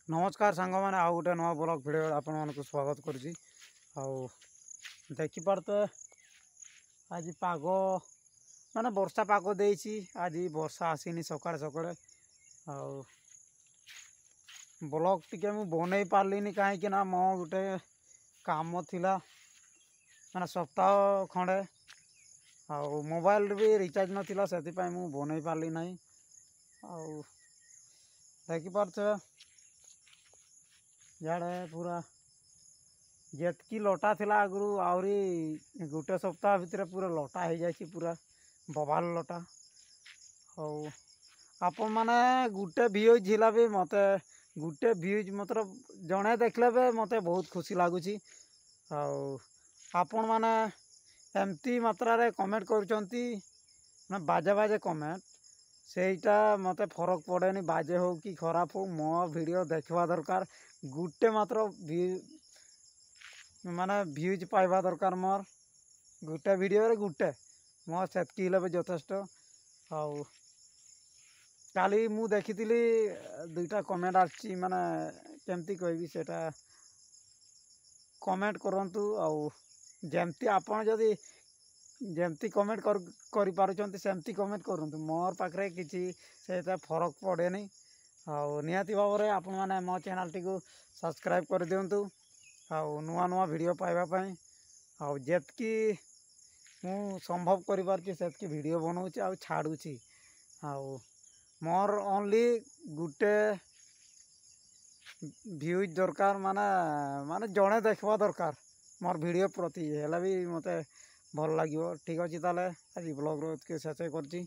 नमस्कार सांग मैंने आउ गोटे नुआ ब्लॉग भिडियो आपण मानक स्वागत करुँची। देखिपारे आज पाग माने वर्षा पाग देसी आज वर्षा आसीनी सकाଳେ सकाଳେ ब्लॉग टिके मु बनई पार्लिनी कहीं ना मो गोटे काम थिला माने सप्ताह खंडे मोबाइल भी रिचार्ज नाला से मु बनई पार्ली ना देखिपारे याडे पूरा जेतकी लटा थिला आगु आहरी गोटे सप्ताह भितर पूरा लटा हो जाए पूरा बबाल लटा। आपण माने गोटे व्यूज हिला भी मते गोटे व्यूज मतलब जड़े देखले भी मते बहुत खुशी लगुच। आपण माने एमती मात्रा रे कमेंट करुचंती ना बाजे बाजे कमेंट सेटा मते फरक पड़ेनी बाजे हो कि खराब हो मो वीडियो देखवा दरकार गोटे मात्र माने व्यूज पाइबा दरकार मोर गोटे वीडियो रे गोटे मो सेतकी भी यथेष्ट। काली मु देखी दुईटा कमेंट आछि माने केमती कहबी सेटा कमेंट करंतु जेमती आपण जदि जेमती कमेंट करि पारुचंती सेमती कमेंट करंतु मोर पाखरे किछि सेटा फरक पड़ेनी। निहाती भाव में आपण मैंने मो चैनल टी को सब्सक्राइब कर दिंतु नुआ नुआ वीडियो पाइबापी जेतकी मु संभव करकी वीडियो बनाऊँच आ छाड़ुची मोर ओनली गोटे व्यूज दरकार माने माने जड़े देखवा दरकार मोर वीडियो प्रति हेला भी मते भल लगे। ठीक अच्छे ताले आज ब्लॉग रो शेष करची।